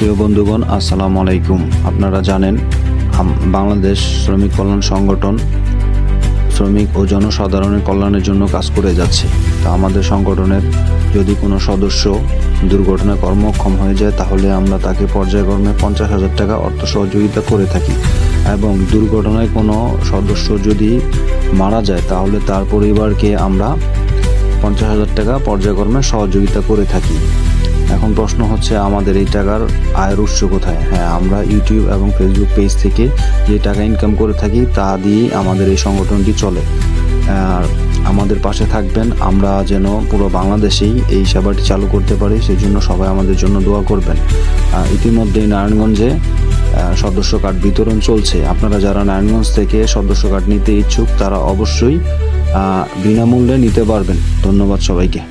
প্রিয় বন্ধুগণ, আসসালামু আলাইকুম। আপনারা জানেন বাংলাদেশ শ্রমিক কল্যাণ সংগঠন শ্রমিক ও জনসাধারণের কল্যাণের জন্য কাজ করে যাচ্ছে। তা আমাদের সংগঠনের যদি কোনো সদস্য দুর্ঘটনায় কর্মক্ষম হয়ে যায় তাহলে আমরা তাকে পর্যায়ক্রমে 50,000 টাকা অর্থ সহযোগিতা করে থাকি, এবং দুর্ঘটনায় কোনো সদস্য যদি মারা যায় তাহলে তার পরিবারকে আমরা 50,000 টাকা পর্যায়ক্রমে সহযোগিতা করে থাকি। এখন প্রশ্ন হচ্ছে, আমাদের এই টাকার আয়ের উৎস কোথায়? হ্যাঁ, আমরা ইউটিউব এবং ফেসবুক পেজ থেকে যে টাকা ইনকাম করে থাকি তা দিয়েই আমাদের এই সংগঠনটি চলে। আর আমাদের পাশে থাকবেন, আমরা যেন পুরো বাংলাদেশেই এই সেবাটি চালু করতে পারি, সেই জন্য সবাই আমাদের জন্য দোয়া করবেন। ইতিমধ্যেই নারায়ণগঞ্জে সদস্য কার্ড বিতরণ চলছে। আপনারা যারা নারায়ণগঞ্জ থেকে সদস্য কার্ড নিতে ইচ্ছুক তারা অবশ্যই বিনামূল্যে নিতে পারবেন। ধন্যবাদ সবাইকে।